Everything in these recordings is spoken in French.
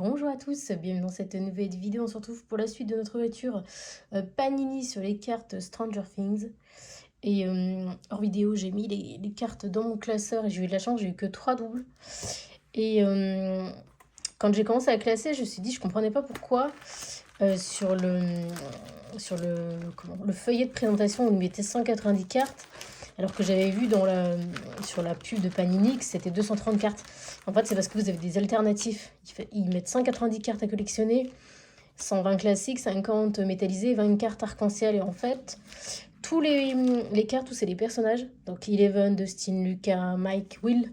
Bonjour à tous, bienvenue dans cette nouvelle vidéo. On se retrouve pour la suite de notre lecture Panini sur les cartes Stranger Things. Et hors vidéo, j'ai mis les cartes dans mon classeur et j'ai eu de la chance, j'ai eu que 3 doubles. Et quand j'ai commencé à classer, je me suis dit, je comprenais pas pourquoi sur le feuillet de présentation, on nous mettait 190 cartes. Alors que j'avais vu sur la pub de Panini que c'était 230 cartes. En fait, c'est parce que vous avez des alternatifs. Ils mettent 190 cartes à collectionner, 120 classiques, 50 métallisées, 20 cartes arc-en-ciel. Et en fait, tous les cartes où c'est les personnages, donc Eleven, Dustin, Lucas, Mike, Will,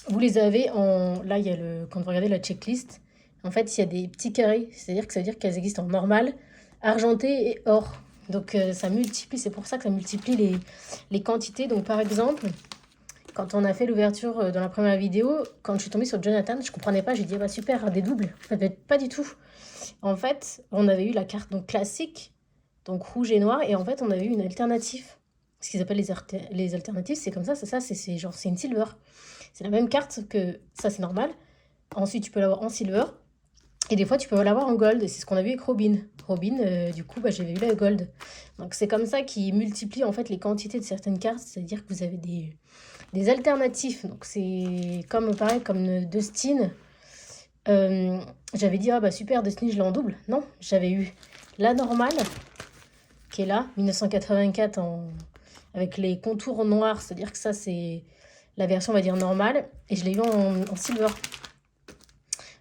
vous les avez en... Là, il y a quand vous regardez la checklist, en fait, il y a des petits carrés. C'est-à-dire que ça veut dire qu'elles existent en normal, argenté et or. Donc ça multiplie, c'est pour ça que ça multiplie les quantités. Donc par exemple, quand on a fait l'ouverture dans la première vidéo, quand je suis tombée sur Jonathan, je comprenais pas, j'ai dit ah bah super, des doubles. Ça fait pas du tout. En fait, on avait eu la carte donc classique, donc rouge et noir, et en fait on avait eu une alternative. Ce qu'ils appellent les alternatives, c'est comme ça, c'est genre c'est une silver. C'est la même carte que ça, c'est normal. Ensuite tu peux l'avoir en silver. Et des fois, tu peux l'avoir en gold. Et c'est ce qu'on a vu avec Robin. Robin, du coup, j'avais eu la gold. Donc, c'est comme ça qu'ils multiplient en fait les quantités de certaines cartes. C'est-à-dire que vous avez des alternatifs. Donc, c'est comme pareil, comme Dustin. J'avais dit, ah bah super, Dustin, je l'ai en double. Non, j'avais eu la normale, qui est là, 1984, avec les contours noirs. C'est-à-dire que ça, c'est la version, on va dire, normale. Et je l'ai eu en silver.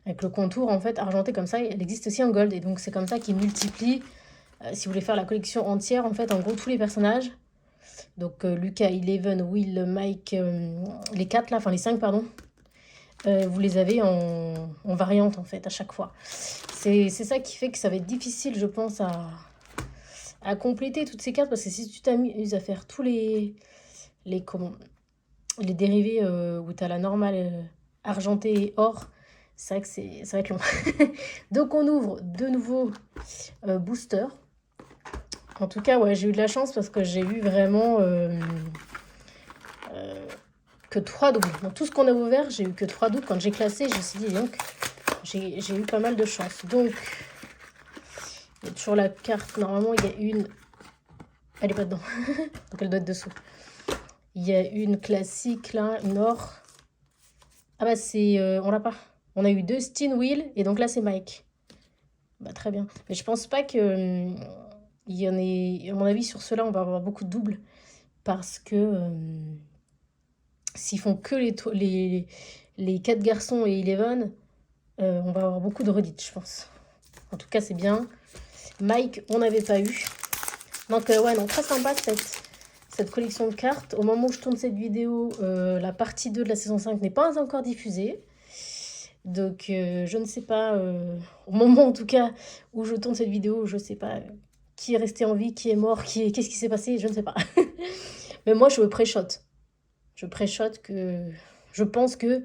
Avec le contour en fait argenté comme ça, elle existe aussi en gold. Et donc c'est comme ça qu'ils multiplient, si vous voulez faire la collection entière, en fait, en gros, tous les personnages. Donc Lucas, Eleven, Will, Mike, les 4 là, enfin les 5 pardon, vous les avez en variante en fait à chaque fois. C'est ça qui fait que ça va être difficile, je pense, à compléter toutes ces cartes. Parce que si tu t'amuses à faire tous les dérivés où tu as la normale argentée et or, c'est vrai que ça va être long. Donc on ouvre de nouveaux boosters. En tout cas, ouais, j'ai eu de la chance parce que j'ai eu vraiment que 3 doubles. Dans tout ce qu'on a ouvert, j'ai eu que 3 doubles. Quand j'ai classé, je me suis dit, donc, j'ai eu pas mal de chance. Donc, il y a toujours la carte. Normalement, il y a une... Elle est pas dedans. Donc, elle doit être dessous. Il y a une classique, là, une or. Ah bah, c'est... on l'a pas. On a eu Dustin, Will, et donc là, c'est Mike. Bah, très bien. Mais je pense pas que... il y en ait... À mon avis, sur ceux-là, on va avoir beaucoup de doubles. Parce que... s'ils font que les 4 garçons et Eleven, on va avoir beaucoup de redites, je pense. En tout cas, c'est bien. Mike, on n'avait pas eu. Donc, ouais, non, très sympa cette collection de cartes. Au moment où je tourne cette vidéo, la partie 2 de la saison 5 n'est pas encore diffusée. Donc, je ne sais pas, au moment en tout cas où je tourne cette vidéo, je ne sais pas qui est resté en vie, qui est mort, qu'est-ce qui s'est passé, je ne sais pas. Mais moi, je pré-shot. Je pré-shot que je pense que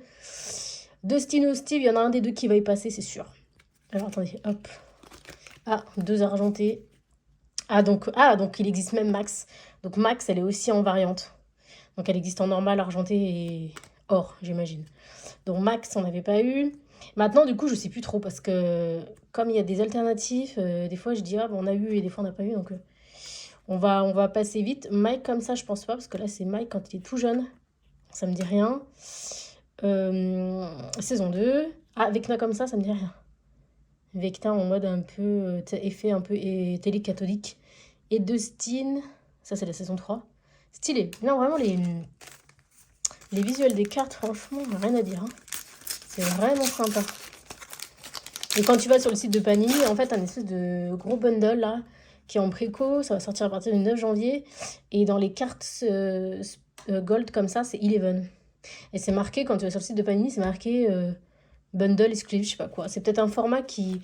Dustin ou Steve, il y en a un des deux qui va y passer, c'est sûr. Alors, attendez, hop. Ah, 2 argentés. Donc il existe même Max. Donc Max, elle est aussi en variante. Donc elle existe en normal, argenté et or, j'imagine. Donc Max, on n'avait pas eu. Maintenant, du coup, je sais plus trop parce que comme il y a des alternatives, des fois je dis ah, on a eu et des fois on n'a pas eu. Donc on va passer vite. Mike comme ça, je pense pas parce que là c'est Mike quand il est tout jeune. Ça me dit rien. Saison 2. Ah, Vecna comme ça me dit rien. Vecna en mode un peu effet un peu télé catholique. Et Dustin, ça c'est la saison 3. Stylé. Non, vraiment les visuels des cartes, franchement, rien à dire. Hein. C'est vraiment sympa. Et quand tu vas sur le site de Panini, en fait, un espèce de gros bundle là, qui est en préco, ça va sortir à partir du 9 janvier. Et dans les cartes gold comme ça, c'est Eleven. Et c'est marqué, quand tu vas sur le site de Panini, c'est marqué bundle exclusif, je sais pas quoi. C'est peut-être un format qui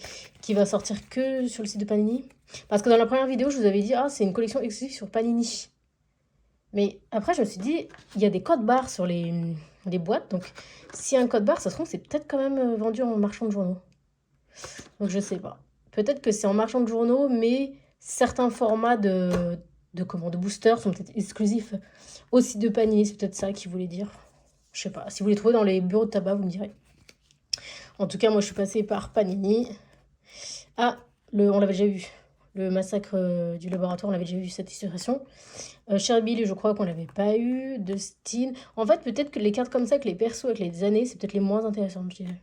va sortir que sur le site de Panini. Parce que dans la première vidéo, je vous avais dit, ah, c'est une collection exclusive sur Panini. Mais après, je me suis dit, il y a des codes barres sur les boîtes. Donc, s'il y a un code barre, ça se trouve, c'est peut-être quand même vendu en marchand de journaux. Donc, je sais pas. Peut-être que c'est en marchand de journaux, mais certains formats de booster sont peut-être exclusifs au site de Panini. C'est peut-être ça qu'il voulait dire. Je sais pas. Si vous les trouvez dans les bureaux de tabac, vous me direz. En tout cas, moi, je suis passée par Panini. Ah, on l'avait déjà eu. Le massacre du laboratoire, on l'avait déjà eu cette illustration. Sherby, je crois qu'on l'avait pas eu. Dustin. En fait, peut-être que les cartes comme ça, avec les persos, avec les années, c'est peut-être les moins intéressantes, je dirais.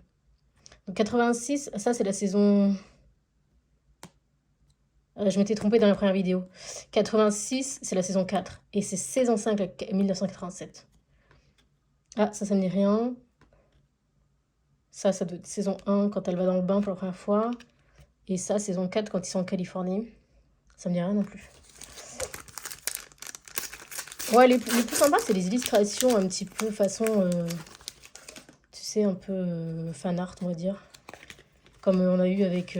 Donc 86, ça c'est la saison... je m'étais trompée dans la première vidéo. 86, c'est la saison 4. Et c'est saison 5, 1987. Ah, ça me dit rien. Ça doit être saison 1, quand elle va dans le bain pour la première fois. Et ça, saison 4, quand ils sont en Californie. Ça me dit rien non plus. Ouais, les plus sympas, c'est les illustrations un petit peu façon... tu sais, un peu fan art, on va dire. Comme on a eu avec...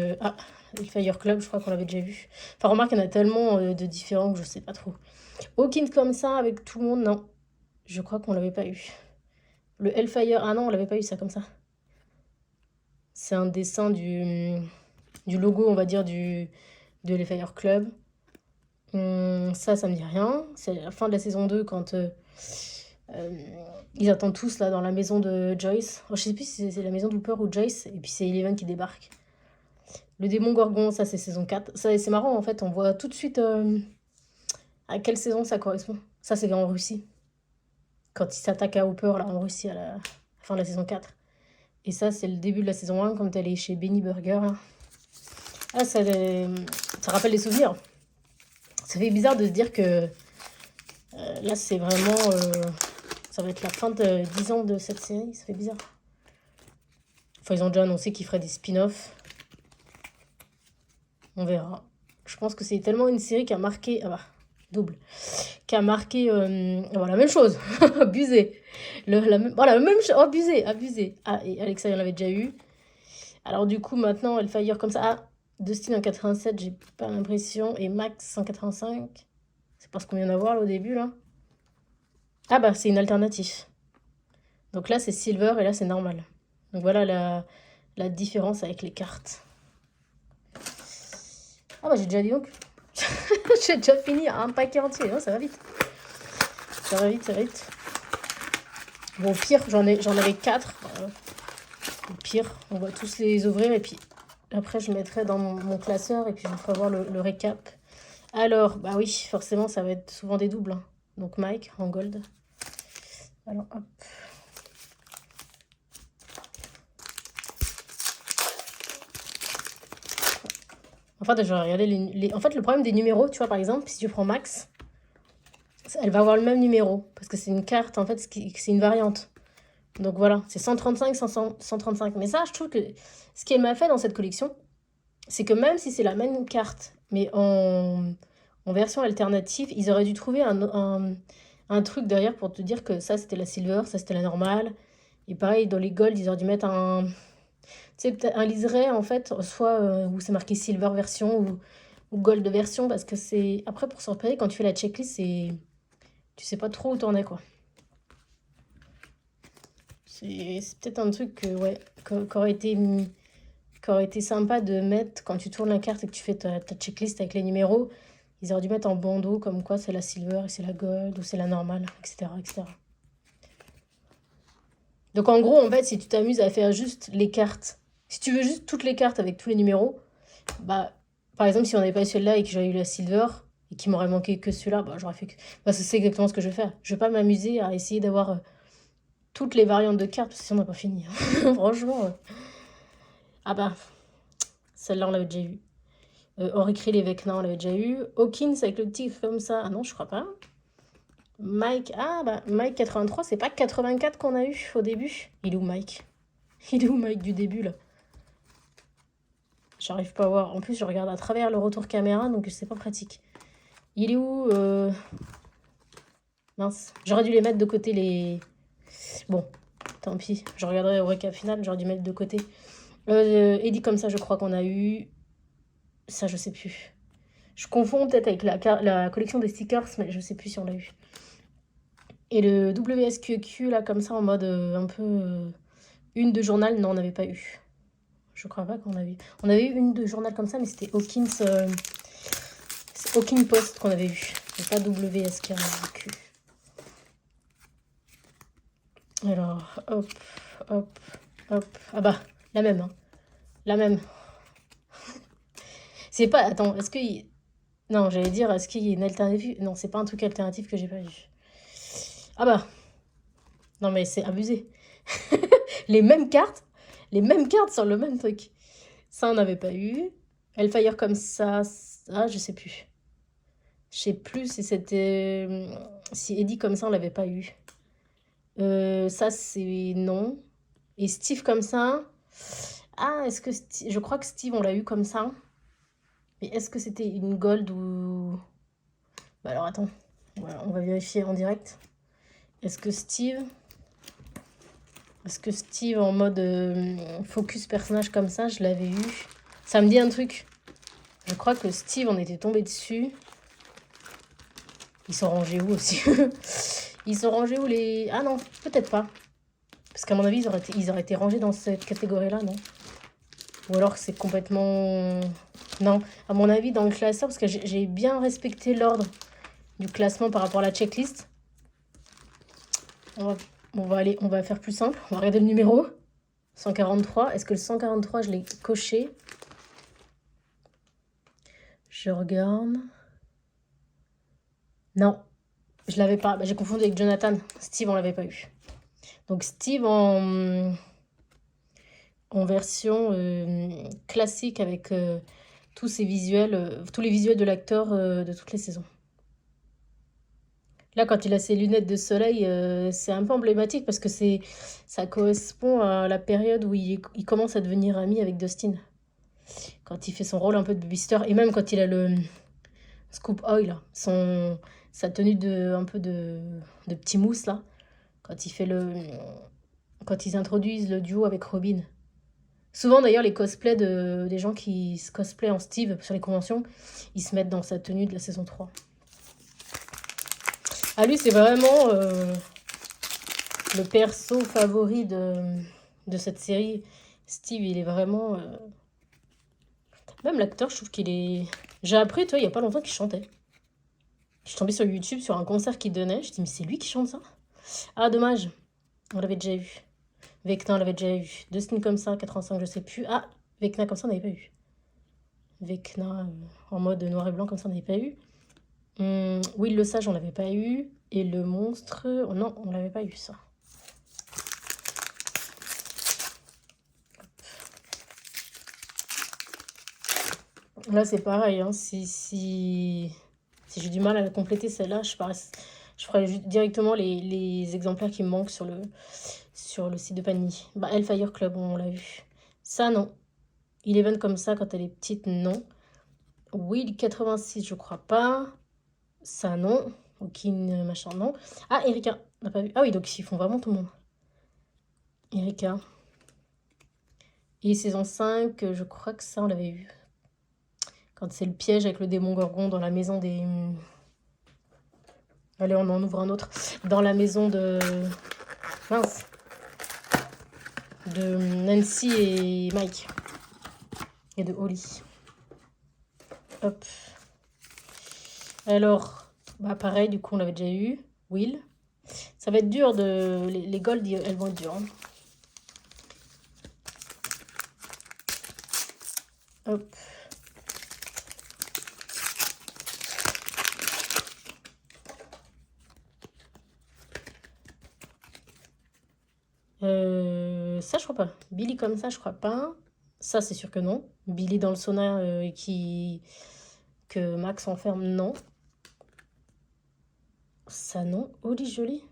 Fire Club, je crois qu'on l'avait déjà vu. Enfin, remarque, il y en a tellement de différents que je sais pas trop. Hawkins comme ça, avec tout le monde, non. Je crois qu'on l'avait pas eu. Le Hellfire, ah non, on l'avait pas eu ça comme ça. C'est un dessin du logo, on va dire, de l'Hellfire Club. Ça me dit rien. C'est la fin de la saison 2 quand ils attendent tous là dans la maison de Joyce. Oh, je sais plus si c'est la maison d'Hooper ou Joyce. Et puis c'est Eleven qui débarque. Le démon Gorgon, ça c'est saison 4. Ça, c'est marrant en fait, on voit tout de suite à quelle saison ça correspond. Ça c'est en Russie. Quand il s'attaque à Hooper là en Russie à la fin de la saison 4. Et ça c'est le début de la saison 1 quand elle est chez Benny Burger. Là. Ah, ça rappelle des souvenirs. Ça fait bizarre de se dire que là c'est vraiment... ça va être la fin de 10 ans de cette série, ça fait bizarre. Enfin, ils ont déjà annoncé qu'ils feraient des spin-offs. On verra. Je pense que c'est tellement une série qui a marqué... Ah bah, double. Qui a marqué... voilà, la même chose. Abusé. Voilà, même chose. Abusé. Ah, et Alexa, il en avait déjà eu. Alors du coup, maintenant, elle Fire comme ça. Ah, Dustin en 87, j'ai pas l'impression. Et Max en 85. C'est parce qu'on vient d'avoir là au début, là. Ah bah, c'est une alternative. Donc là, c'est Silver et là, c'est normal. Donc voilà la différence avec les cartes. Ah bah, j'ai déjà dit donc. J'ai déjà fini un paquet entier. Oh, ça va vite. Ça va vite. Bon, au pire, j'en avais 4. Au pire, on va tous les ouvrir et puis après, je mettrai dans mon classeur et puis je vous ferai voir le récap. Alors, bah oui, forcément, ça va être souvent des doubles. Hein. Donc Mike en gold. Alors, hop. En fait, je vais regarder En fait, le problème des numéros, tu vois, par exemple, si tu prends Max, elle va avoir le même numéro. Parce que c'est une carte, en fait, c'est une variante. Donc voilà, c'est 135, 135. Mais ça, je trouve que ce qu'elle m'a fait dans cette collection, c'est que même si c'est la même carte, mais en version alternative, ils auraient dû trouver un truc derrière pour te dire que ça, c'était la silver, ça, c'était la normale. Et pareil, dans les gold, ils auraient dû mettre un... Tu sais, peut-être un liseré, en fait, soit où c'est marqué silver version ou gold version, parce que c'est... Après, pour s'en repérer, quand tu fais la checklist, c'est... Tu sais pas trop où t'en es, quoi. C'est peut-être un truc ouais, qu'aurait été sympa de mettre quand tu tournes la carte et que tu fais ta checklist avec les numéros. Ils auraient dû mettre en bandeau comme quoi c'est la silver et c'est la gold ou c'est la normale, etc., etc. Donc en gros, en fait, si tu t'amuses à faire juste les cartes, si tu veux juste toutes les cartes avec tous les numéros, bah, par exemple, si on n'avait pas eu celle-là et que j'avais eu la silver et qu'il m'aurait manqué que celui-là, bah, j'aurais fait que... Parce que c'est exactement ce que je vais faire. Je vais pas m'amuser à essayer d'avoir toutes les variantes de cartes, parce que sinon on n'a pas fini. Franchement. Ah bah, celle-là, on l'avait déjà eu. Henri Krill et Vecna, on l'avait déjà eu. Hawkins avec le tigre comme ça. Ah non, je crois pas. Mike, ah bah, Mike 83, c'est pas 84 qu'on a eu au début. Il est où Mike? Il est où Mike du début là? J'arrive pas à voir. En plus, je regarde à travers le retour caméra, donc c'est pas pratique. Il est où Mince, j'aurais dû les mettre de côté les... Bon, tant pis. Je regarderai au récap final, j'aurais dû mettre de côté. Eddie comme ça, je crois qu'on a eu... Ça, je sais plus. Je confonds peut-être avec la collection des stickers, mais je sais plus si on l'a eu. Et le WSQQ, là, comme ça, en mode un peu... une de journal, non, on n'avait pas eu. Je crois pas qu'on avait eu. On avait eu une de journal comme ça, mais c'était Hawkins... c'est Hawkins Post qu'on avait eu. Et pas WSQQ. Alors, hop. Ah bah, La même, hein. La même. C'est pas... Attends, est-ce que... Non, j'allais dire, est-ce qu'il y a une alternative? Non, c'est pas un truc alternatif que j'ai pas vu. Ah bah, non mais c'est abusé. Les mêmes cartes, les mêmes cartes sur le même truc. Ça, on n'avait pas eu. Hellfire comme ça, je sais plus. Je sais plus si c'était... Si Eddie comme ça, on l'avait pas eu. Ça, c'est non. Et Steve comme ça... Ah, est-ce que... Je crois que Steve, on l'a eu comme ça. Mais est-ce que c'était une gold ou... Bah alors, attends. Voilà, on va vérifier en direct. Est-ce que Steve... Est-ce que Steve en mode focus personnage comme ça, je l'avais eu? Ça me dit un truc. Je crois que Steve, on était tombé dessus. Ils sont rangés où aussi? Ils sont rangés où les... Ah non, peut-être pas. Parce qu'à mon avis, ils auraient été rangés dans cette catégorie-là, non? Ou alors c'est complètement... Non, à mon avis, dans le classeur, parce que j'ai bien respecté l'ordre du classement par rapport à la checklist. On va faire plus simple. On va regarder le numéro. 143. Est-ce que le 143, je l'ai coché? Je regarde. Non, je l'avais pas. Bah, j'ai confondu avec Jonathan. Steve, on l'avait pas eu. Donc Steve en version classique avec tous ces visuels, tous les visuels de l'acteur de toutes les saisons. Là, quand il a ses lunettes de soleil, c'est un peu emblématique parce que ça correspond à la période où il commence à devenir ami avec Dustin. Quand il fait son rôle un peu de babysitter et même quand il a le scoop oil, là, sa tenue un peu de petit mousse là, quand il fait quand ils introduisent le duo avec Robin. Souvent d'ailleurs les cosplays des gens qui se cosplayent en Steve sur les conventions, ils se mettent dans sa tenue de la saison 3. Ah lui c'est vraiment le perso favori de cette série. Steve il est vraiment... Même l'acteur je trouve qu'il est... J'ai appris toi il y a pas longtemps qu'il chantait. Je suis tombée sur YouTube sur un concert qu'il donnait. Je dis mais c'est lui qui chante ça? Ah dommage, on l'avait déjà eu. Vecna on l'avait déjà eu. Dustin comme ça, 85 je sais plus. Ah, Vecna comme ça on n'avait pas eu. Vecna en mode noir et blanc comme ça on n'avait pas eu. Will le sage on l'avait pas eu. Et le monstre, oh non on l'avait pas eu ça. Là c'est pareil, hein. Si j'ai du mal à compléter celle-là, je ferai directement les exemplaires qui me manquent sur le site de Panini. Bah Hellfire Club on l'a vu. Ça non. Eleven comme ça quand elle est petite, non. Will 86 je crois pas. Ça non. Aucune machin non. Ah Erika, on n'a pas vu. Ah oui donc ils font vraiment tout le monde. Erika. Et saison 5, je crois que ça on l'avait eu. Quand c'est le piège avec le démon Gorgon dans la maison des... Allez, on en ouvre un autre. Dans la maison de... Mince. De Nancy et Mike. Et de Holly. Hop. Alors, bah pareil, du coup, on l'avait déjà eu. Will. Ça va être dur de... Les gold, elles vont être dures. Hein. Hop. Ça, je crois pas. Billy comme ça, je crois pas. Ça, c'est sûr que non. Billy dans le sauna que Max enferme, non. Ça, non. Holly jolie.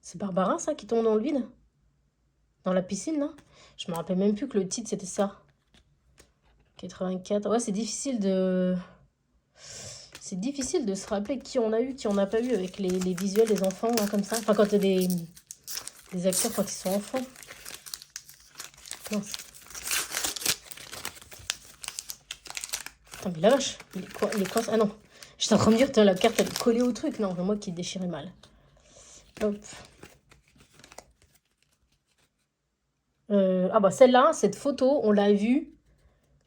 C'est Barbara, ça, qui tombe dans le vide? Dans la piscine, là? Je me rappelle même plus que le titre, c'était ça. 84. Ouais, c'est difficile de... C'est difficile de se rappeler qui on a eu, qui on n'a pas eu avec les visuels des enfants, là, comme ça. Enfin, quand des acteurs quand ils sont enfants. Mince. Attends, mais la vache, il est quoi ça? Ah non, j'étais en train de me dire, la carte elle est collée au truc. Non, c'est moi qui déchirais mal. Hop. Ah bah celle-là, cette photo, on l'a vue.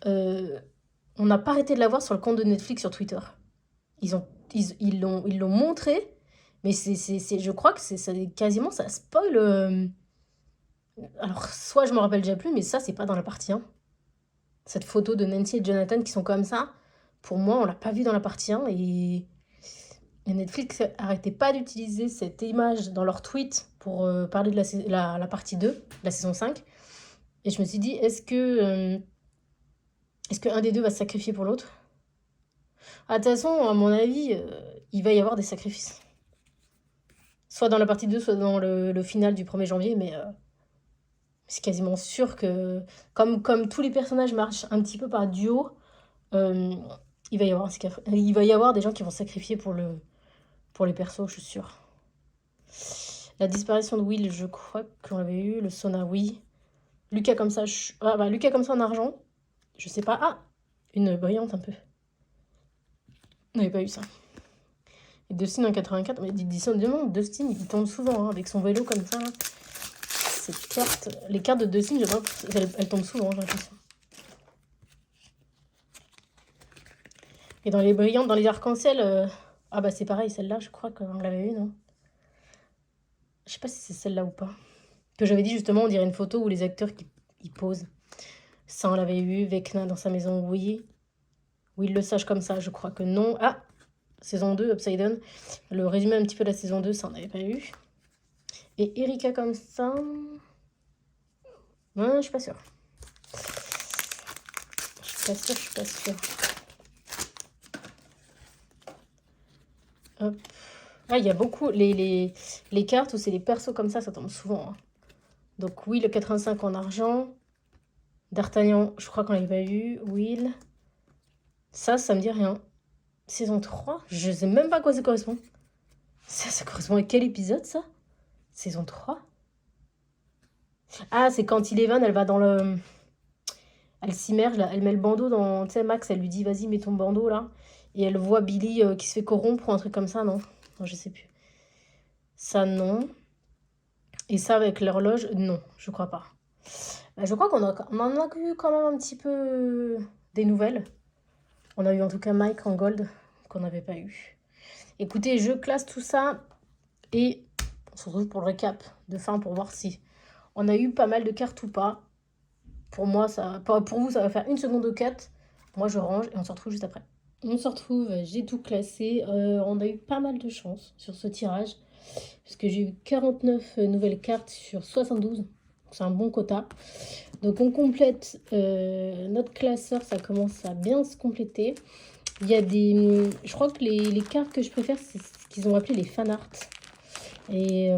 On n'a pas arrêté de la voir sur le compte de Netflix sur Twitter. Ils l'ont montré, mais je crois que quasiment ça spoil Alors, soit je me rappelle déjà plus, mais ça, c'est pas dans la partie 1. Cette photo de Nancy et Jonathan qui sont comme ça, pour moi, on l'a pas vu dans la partie 1 et Netflix arrêtait pas d'utiliser cette image dans leur tweet pour parler de la partie 2, la saison 5. Et je me suis dit, est-ce que un des deux va se sacrifier pour l'autre? Ah, de toute façon, à mon avis, il va y avoir des sacrifices. Soit dans la partie 2, soit dans le final du 1er janvier, mais c'est quasiment sûr que, comme tous les personnages marchent un petit peu par duo, euh, il va y avoir des gens qui vont se sacrifier pour les persos, je suis sûre. La disparition de Will, je crois qu'on l'avait eu. Le Sona, oui. Lucas comme ça, Lucas comme ça en argent, je sais pas. Ah, une brillante un peu. On n'avait pas eu ça. Et Dustin en 84, mais Dustin, il tombe souvent hein, avec son vélo comme ça. Cette carte, les cartes de Dustin, elles tombent souvent, j'ai l'impression. Et dans les brillantes, dans les arcs-en-ciel, ah bah c'est pareil, celle-là, je crois qu'on l'avait eu, non? Je sais pas si c'est celle-là ou pas. Que j'avais dit justement, on dirait une photo où les acteurs qui posent. Ça, on l'avait eu. Vecna dans sa maison, oui. Oui, il le sache comme ça, je crois que non. Ah, saison 2, Upside Down. Le résumé un petit peu de la saison 2, ça, on n'avait pas eu. Et Erika comme ça... je suis pas sûre. Je suis pas sûre. Hop. Ah, il y a beaucoup... Les cartes où c'est les persos comme ça tombe souvent. Hein. Donc oui, le 85 en argent. D'Artagnan, je crois qu'on l'avait pas eu. Will. Ça me dit rien. Saison 3, je sais même pas à quoi ça correspond. Ça correspond à quel épisode, ça? Saison 3. Ah, c'est quand Eleven, elle va dans le... Elle s'immerge, là. Elle met le bandeau dans... Tu sais, Max, elle lui dit, vas-y, mets ton bandeau, là. Et elle voit Billy qui se fait corrompre ou un truc comme ça, non? Non, je sais plus. Ça, non. Et ça, avec l'horloge, non, je crois pas. Je crois qu'on en a eu quand même un petit peu des nouvelles. On a eu en tout cas Mike en gold, qu'on n'avait pas eu. Écoutez, je classe tout ça et on se retrouve pour le récap de fin pour voir si on a eu pas mal de cartes ou pas. Pour moi, pour vous, ça va faire une seconde de 4. Moi, je range et on se retrouve juste après. On se retrouve, j'ai tout classé. On a eu pas mal de chance sur ce tirage. Parce que j'ai eu 49 nouvelles cartes sur 72. C'est un bon quota. Donc on complète notre classeur, ça commence à bien se compléter. Il y a des... Je crois que les cartes que je préfère, c'est ce qu'ils ont appelé les fan art. Et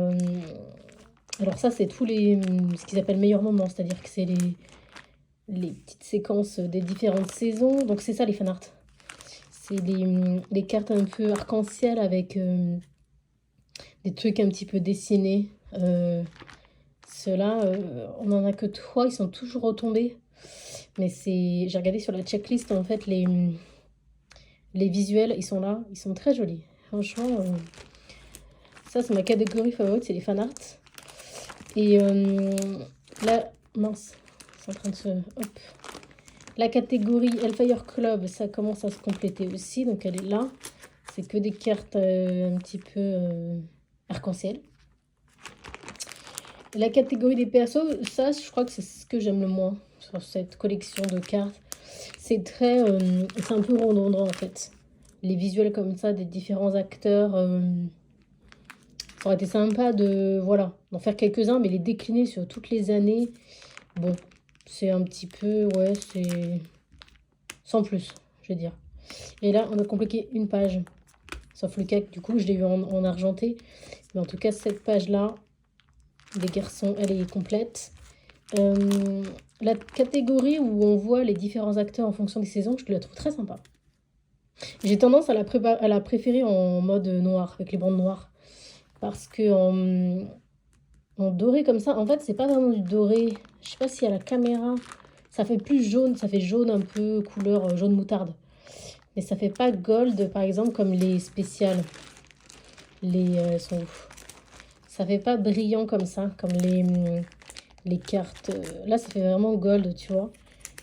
alors ça, c'est ce qu'ils appellent meilleurs moments. C'est-à-dire que c'est les petites séquences des différentes saisons. Donc c'est ça les fan art. C'est les cartes un peu arc-en-ciel avec des trucs un petit peu dessinés. Ceux-là, on n'en a que 3, ils sont toujours retombés. Mais j'ai regardé sur la checklist, en fait, les visuels, ils sont là, ils sont très jolis. Franchement, ça c'est ma catégorie favorite, c'est les fan art. Et là, mince, c'est en train de se... Hop. La catégorie Hellfire Club, ça commence à se compléter aussi, donc elle est là. C'est que des cartes un petit peu arc-en-ciel. La catégorie des persos, ça, je crois que c'est ce que j'aime le moins sur cette collection de cartes. C'est très... c'est un peu redondant, en fait. Les visuels comme ça des différents acteurs. Ça aurait été sympa d'en faire quelques-uns, mais les décliner sur toutes les années. Bon, c'est un petit peu... Ouais, c'est... Sans plus, je veux dire. Et là, on a compliqué une page. Sauf le cas, du coup, je l'ai eu en argenté. Mais en tout cas, cette page-là... Les garçons, elle est complète. La catégorie où on voit les différents acteurs en fonction des saisons, je la trouve très sympa. J'ai tendance à la préférer en mode noir, avec les bandes noires. Parce que en doré comme ça, en fait, c'est pas vraiment du doré. Je sais pas si à la caméra, ça fait plus jaune, ça fait jaune un peu, couleur jaune moutarde. Mais ça fait pas gold, par exemple, comme les spéciales. Elles sont ouf. Ça fait pas brillant comme ça, comme les cartes. Là, ça fait vraiment gold, tu vois.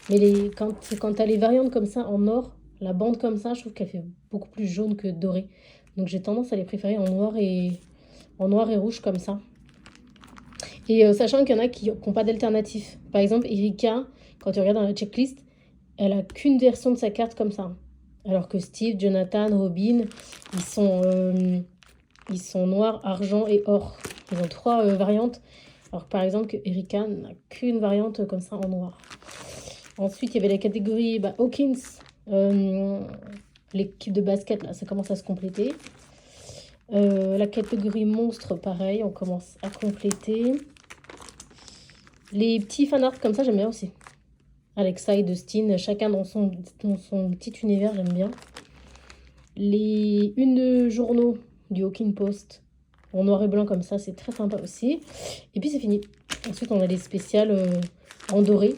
Mais quand tu as les variantes comme ça en or, la bande comme ça, je trouve qu'elle fait beaucoup plus jaune que doré. Donc j'ai tendance à les préférer en noir et rouge comme ça. Et sachant qu'il y en a qui n'ont pas d'alternatif. Par exemple, Erika, quand tu regardes dans la checklist, elle a qu'une version de sa carte comme ça. Alors que Steve, Jonathan, Robin, ils sont noirs, argent et or. Ils ont 3 variantes. Alors que par exemple, que Erika n'a qu'une variante comme ça en noir. Ensuite, il y avait la catégorie Hawkins. L'équipe de basket, là, ça commence à se compléter. La catégorie monstre, pareil, on commence à compléter. Les petits fanarts comme ça, j'aime bien aussi. Alexa et Dustin, chacun dans son petit univers, j'aime bien. Les une journaux du Hawking Post en noir et blanc comme ça, c'est très sympa aussi. Et puis c'est fini. Ensuite, on a les spéciales en doré.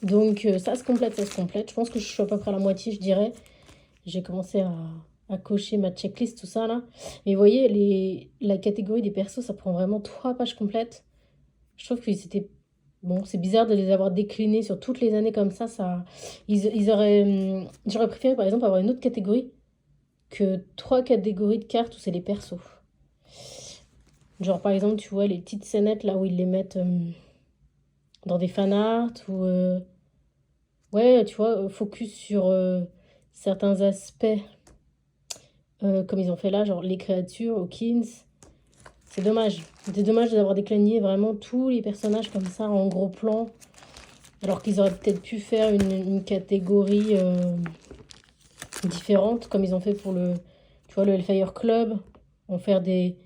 Donc ça se complète, ça se complète. Je pense que je suis à peu près à la moitié, je dirais. J'ai commencé à cocher ma checklist, tout ça là. Mais vous voyez, la catégorie des persos, ça prend vraiment 3 pages complètes. Je trouve que c'était... Bon, c'est bizarre de les avoir déclinés sur toutes les années comme ça. Ils auraient... J'aurais préféré, par exemple, avoir une autre catégorie que 3 catégories de cartes où c'est les persos. Genre, par exemple, tu vois, les petites scénettes, là, où ils les mettent dans des fanarts, ou... ouais, tu vois, focus sur certains aspects, comme ils ont fait là, genre les créatures, Hawkins. C'est dommage. C'était dommage d'avoir décliné vraiment tous les personnages comme ça en gros plan. Alors qu'ils auraient peut-être pu faire une catégorie différente, comme ils ont fait pour le, tu vois, le Hellfire Club. On faire des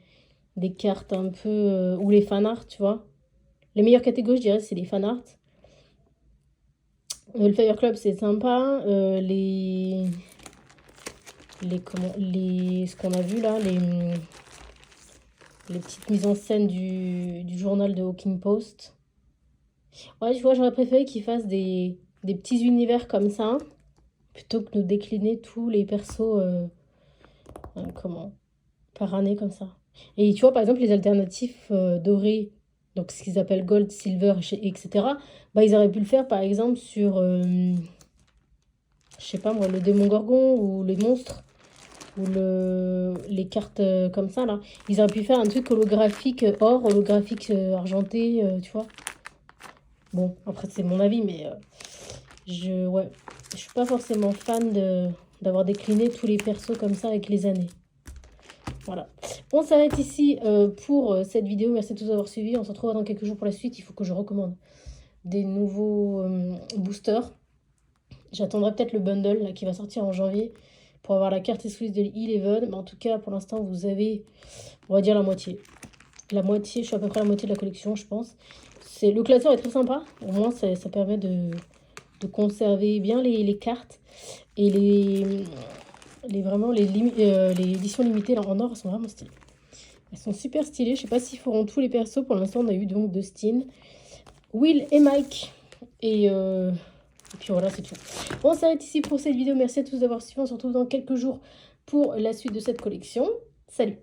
cartes un peu... ou les fanarts, tu vois. Les meilleures catégories, je dirais, c'est les fanarts. Le Hellfire Club, c'est sympa. Ce qu'on a vu là, les petites mises en scène du journal de Hawking Post. Ouais, tu vois, j'aurais préféré qu'ils fassent des petits univers comme ça, plutôt que de décliner tous les persos par année comme ça. Et tu vois, par exemple, les alternatifs dorés, donc ce qu'ils appellent Gold, Silver, etc., ils auraient pu le faire, par exemple, sur, je sais pas moi, le démon Gorgon ou les monstres, ou les cartes comme ça, là. Ils auraient pu faire un truc holographique or, holographique argenté, tu vois. Bon, après, c'est mon avis, mais je suis pas forcément fan d'avoir décliné tous les persos comme ça avec les années. Voilà. On s'arrête ici pour cette vidéo. Merci de tous avoir suivi. On se retrouve dans quelques jours pour la suite. Il faut que je recommande des nouveaux boosters. J'attendrai peut-être le bundle là, qui va sortir en janvier pour avoir la carte exclusive de Eleven. Mais en tout cas, pour l'instant, vous avez, on va dire, la moitié. La moitié, je suis à peu près à la moitié de la collection, je pense. Le classeur est très sympa. Au moins, ça permet de conserver bien les cartes. Et vraiment, les éditions limitées là, en or, elles sont vraiment stylées. Elles sont super stylées. Je sais pas s'ils feront tous les persos. Pour l'instant, on a eu donc Dustin, Will et Mike. Et puis voilà, c'est tout. On s'arrête ici pour cette vidéo. Merci à tous d'avoir suivi. On se retrouve dans quelques jours pour la suite de cette collection. Salut!